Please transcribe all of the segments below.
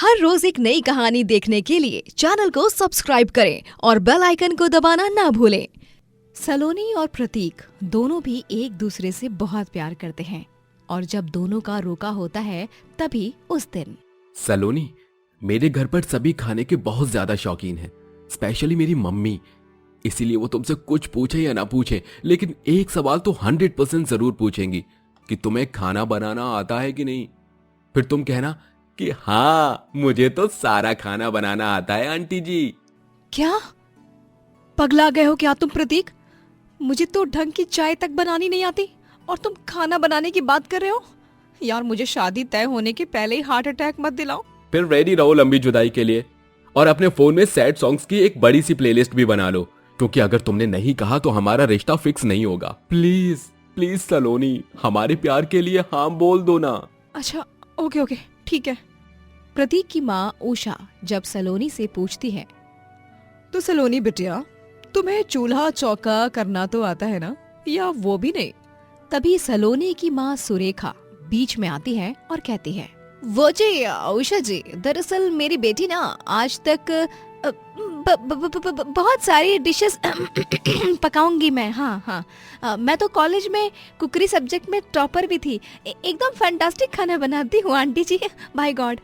हर रोज एक नई कहानी देखने के लिए चैनल को सब्सक्राइब करें और बेल आइकन को दबाना ना भूलें। सलोनी और प्रतीक दोनों भी एक दूसरे से बहुत प्यार करते हैं और जब दोनों का रोका होता है तभी उस दिन। सलोनी, मेरे घर पर सभी खाने के बहुत ज्यादा शौकीन हैं, स्पेशली मेरी मम्मी। इसीलिए वो तुमसे कुछ पूछे या ना पूछे, लेकिन एक सवाल तो 100% जरूर पूछेंगी कि तुम्हें खाना बनाना आता है कि नहीं। फिर तुम कहना कि हाँ, मुझे तो सारा खाना बनाना आता है आंटी जी। क्या पगला गए हो क्या तुम प्रतीक? मुझे तो ढंग की चाय तक बनानी नहीं आती और तुम खाना बनाने की बात कर रहे हो? यार मुझे शादी तय होने के पहले ही हार्ट अटैक मत दिलाओ। फिर रेडी रहो लंबी जुदाई के लिए और अपने फोन में सैड सॉन्ग्स की एक बड़ी सी प्लेलिस्ट भी बना लो, क्योंकि अगर तुमने नहीं कहा तो हमारा रिश्ता फिक्स नहीं होगा। प्लीज प्लीज सलोनी, हमारे प्यार के लिए हाँ बोल दो ना। अच्छा ओके ठीक है। प्रतीक की माँ उषा जब सलोनी से पूछती है, तो सलोनी बिटिया, तुम्हें चूल्हा चौका करना तो आता है ना, या वो भी नहीं? तभी सलोनी की माँ सुरेखा बीच में आती है और कहती है, वो जी उषा जी, दरअसल मेरी बेटी ना आज तक बहुत सारी डिशेस पकाऊंगी मैं। हाँ, मैं तो कॉलेज में कुकरी सब्जेक्ट में टॉपर भी थी। एकदम फैंटास्टिक खाना बनाती हूँ आंटी जी, बाय गॉड।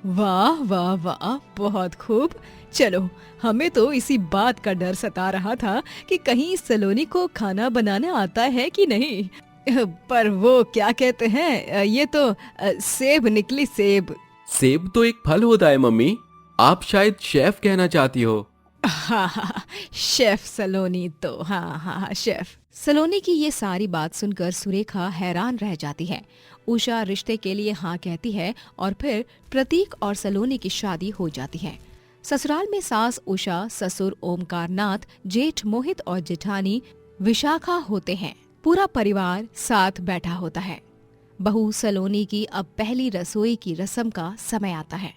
वाह वाह वाह, बहुत खूब। चलो, हमें तो इसी बात का डर सता रहा था कि कहीं सलोनी को खाना बनाना आता है कि नहीं। पर वो क्या कहते हैं, ये तो सेब निकली सेब। सेब तो एक फल होता है मम्मी, आप शायद शेफ कहना चाहती हो। हाँ, शेफ सलोनी तो हाँ शेफ। सलोनी की ये सारी बात सुनकर सुरेखा हैरान रह जाती है। उषा रिश्ते के लिए हाँ कहती है और फिर प्रतीक और सलोनी की शादी हो जाती है। ससुराल में सास उषा, ससुर ओमकार नाथ, जेठ मोहित और जेठानी विशाखा होते हैं। पूरा परिवार साथ बैठा होता है। बहू सलोनी की अब पहली रसोई की रस्म का समय आता है।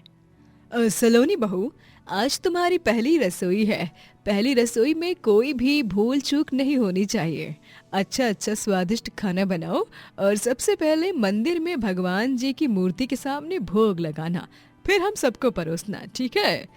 सलोनी बहू, आज तुम्हारी पहली रसोई है। पहली रसोई में कोई भी भूल चूक नहीं होनी चाहिए। अच्छा स्वादिष्ट खाना बनाओ और सबसे पहले मंदिर में भगवान जी की मूर्ति के सामने भोग लगाना, फिर हम सबको परोसना, ठीक है?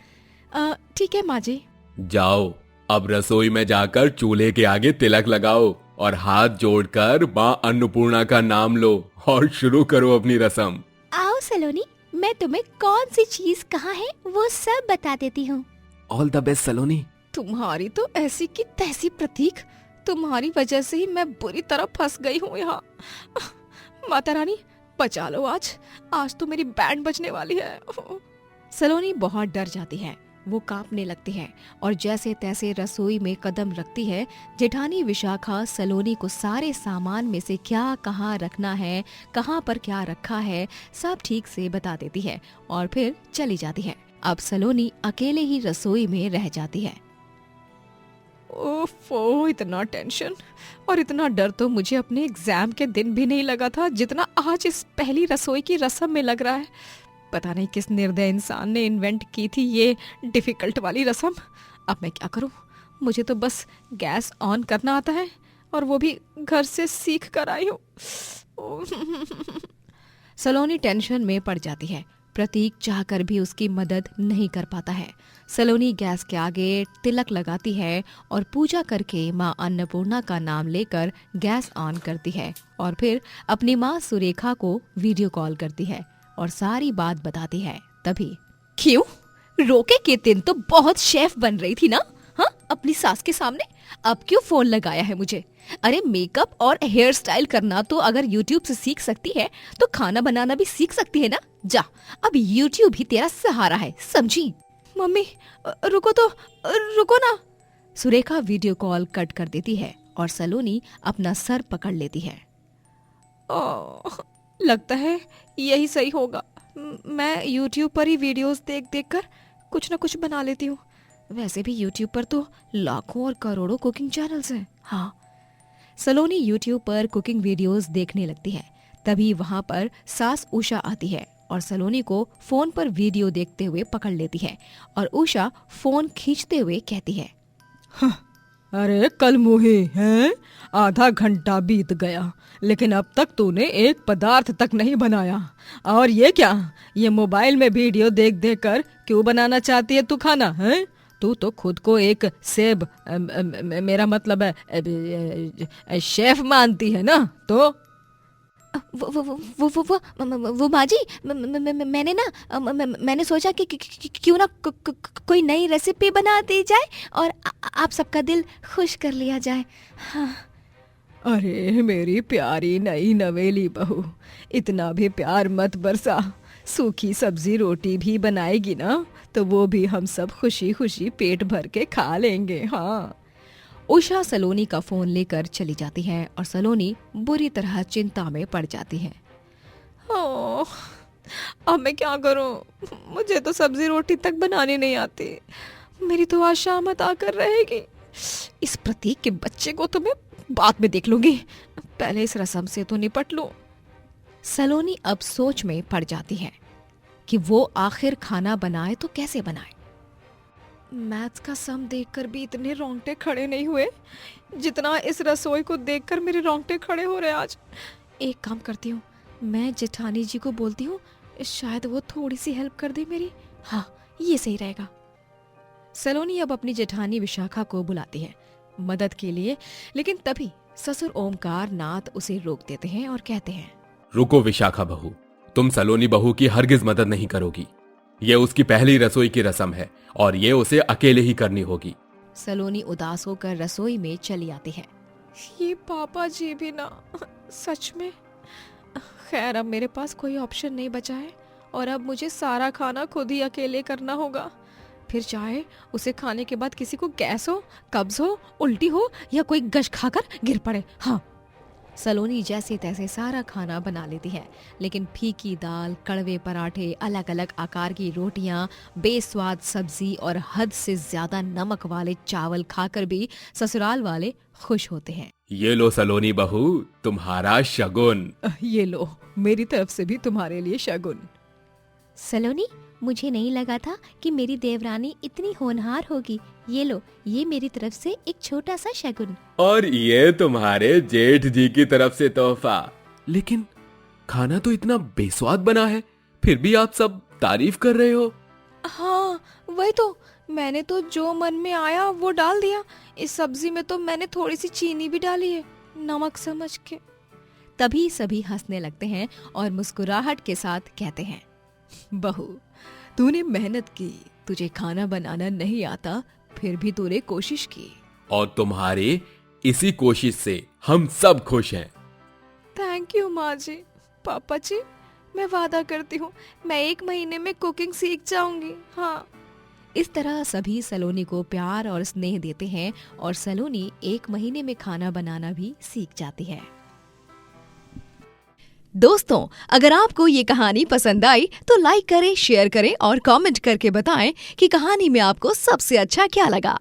ठीक है माँ जी। जाओ, अब रसोई में जाकर चूल्हे के आगे तिलक लगाओ और हाथ जोड़कर माँ अन्नपूर्णा का नाम लो और शुरू करो अपनी रस्म। आओ सलोनी, मैं तुम्हें कौन सी चीज कहाँ है वो सब बता देती हूँ। ऑल द बेस्ट सलोनी। तुम्हारी तो ऐसी की तैसी प्रतीक, तुम्हारी वजह से ही मैं बुरी तरह फंस गई हूँ यहाँ। माता रानी बचा लो, आज तो मेरी बैंड बजने वाली है। सलोनी बहुत डर जाती है, वो कांपने लगती है और जैसे तैसे रसोई में कदम रखती है। जेठानी विशाखा सलोनी को सारे सामान में से क्या कहाँ रखना है, कहाँ पर क्या रखा है, सब ठीक से बता देती है और फिर चली जाती है। अब सलोनी अकेले ही रसोई में रह जाती है। ओफो, इतना टेंशन और इतना डर तो मुझे अपने एग्जाम के दिन भी नहीं लगा था जितना आज इस पहली रसोई की रस्म में लग रहा है। पता नहीं किस निर्दय इंसान ने इन्वेंट की थी ये डिफिकल्ट वाली रस्म। अब मैं क्या करूं? मुझे तो बस गैस ऑन करना आता है और वो भी घर से सीख कर आई हूँ। सलोनी टेंशन में पड़ जाती है। प्रतीक चाहकर भी उसकी मदद नहीं कर पाता है। सलोनी गैस के आगे तिलक लगाती है और पूजा करके माँ अन्नपूर्णा का नाम लेकर गैस ऑन करती है और फिर अपनी माँ सुरेखा को वीडियो कॉल करती है और सारी बात बताती है। तभी क्यों रोके के दिन तो बहुत शेफ बन रही थी ना, हाँ, अपनी सास के सामने, अब क्यों फोन लगाया है मुझे? अरे मेकअप और हेयर स्टाइल करना तो अगर YouTube से सीख सकती है तो खाना बनाना भी सीख सकती है ना। जा, अब YouTube ही तेरा सहारा है, समझी? मम्मी रुको ना। सुरेखा वीडियो कॉल कट कर देती है और सलोनी अपना सर पकड़ लेती है। लगता है यही सही होगा। मैं YouTube पर ही वीडियोस देख कर कुछ न कुछ बना लेती हूँ। वैसे भी YouTube पर तो लाखों और करोड़ों कुकिंग चैनल्स हैं। हाँ, सलोनी YouTube पर कुकिंग वीडियोस देखने लगती है। तभी वहाँ पर सास उषा आती है और सलोनी को फोन पर वीडियो देखते हुए पकड़ लेती है और उषा फोन खींचते हुए कहती है, अरे कल मुही हैं, आधा घंटा बीत गया लेकिन अब तक तूने एक पदार्थ तक नहीं बनाया। और ये क्या, ये मोबाइल में वीडियो देख देख कर क्यों बनाना चाहती है तू खाना हैं? तू तो खुद को एक सेब मेरा मतलब है शेफ मानती है ना। तो वो माँ जी, मैंने ना मैंने सोचा कि क्यों ना कोई नई रेसिपी बना दी जाए और आप सबका दिल खुश कर लिया जाए। हाँ। अरे मेरी प्यारी नई नवेली बहू, इतना भी प्यार मत बरसा। सूखी सब्जी रोटी भी बनाएगी ना तो वो भी हम सब खुशी खुशी पेट भर के खा लेंगे। हाँ। उषा सलोनी का फोन लेकर चली जाती है और सलोनी बुरी तरह चिंता में पड़ जाती है। ओह, अब मैं क्या करूं? मुझे तो सब्जी रोटी तक बनानी नहीं आती। मेरी तो आज शामत आकर रहेगी। इस प्रतीक के बच्चे को तो मैं बाद में देख लूंगी, पहले इस रस्म से तो निपट लूं। सलोनी अब सोच में पड़ जाती है कि वो आखिर खाना बनाए तो कैसे बनाए। मैथ्स का सम देखकर भी इतने रोंगटे खड़े नहीं हुए जितना इस रसोई को देखकर मेरे रोंगटे खड़े हो रहे आज। एक काम करती हूँ, मैं जेठानी जी को बोलती हूँ, शायद वो थोड़ी सी हेल्प कर दे मेरी। हाँ, ये सही रहेगा। सलोनी अब अपनी जेठानी विशाखा को बुलाती है मदद के लिए, लेकिन तभी ससुर ओमकार नाथ उसे रोक देते हैं और कहते हैं, रुको विशाखा बहू, तुम सलोनी बहू की हरगिज मदद नहीं करोगी। ये उसकी पहली रसोई की रस्म है और ये उसे अकेले ही करनी होगी। सलोनी उदास होकर रसोई में चली आती है। ये पापा जी भी ना, सच में। खैर अब मेरे पास कोई ऑप्शन नहीं बचा है और अब मुझे सारा खाना खुद ही अकेले करना होगा। फिर चाहे उसे खाने के बाद किसी को गैस हो, कब्ज हो, उल्टी हो या कोई गश खाकर गिर पड़े। हाँ। सलोनी जैसे तैसे सारा खाना बना लेती है, लेकिन फीकी दाल, कड़वे पराठे, अलग अलग आकार की रोटियां, बेस्वाद सब्जी और हद से ज्यादा नमक वाले चावल खाकर भी ससुराल वाले खुश होते हैं। ये लो सलोनी बहू, तुम्हारा शगुन। ये लो, मेरी तरफ से भी तुम्हारे लिए शगुन। सलोनी, मुझे नहीं लगा था कि मेरी देवरानी इतनी होनहार होगी। ये लो, ये मेरी तरफ से एक छोटा सा शगुन। और ये तुम्हारे जेठ जी की तरफ से तोहफा। लेकिन खाना तो इतना बेस्वाद बना है, फिर भी आप सब तारीफ कर रहे हो। हाँ, वही तो, मैंने तो जो मन में आया वो डाल दिया। इस सब्जी में तो मैंने थोड़ी सी चीनी भी डाली है, नमक समझ के। तभी सभी हंसने लगते हैं और मुस्कुराहट के साथ कहते हैं, बहू, तूने मेहनत की, तुझे खाना बनाना नहीं आता, फिर भी तूने कोशिश की। और तुम्हारे इसी कोशिश से हम सब खुश हैं। थैंक यू माँ जी। पापा जी, मैं वादा करती हूँ मैं 1 महीने में कुकिंग सीख जाऊंगी। हाँ। इस तरह सभी सलोनी को प्यार और स्नेह देते हैं और सलोनी 1 महीने में खाना बनाना भी सीख जाती है। दोस्तों, अगर आपको ये कहानी पसंद आई तो लाइक करें, शेयर करें और कमेंट करके बताएं कि कहानी में आपको सबसे अच्छा क्या लगा।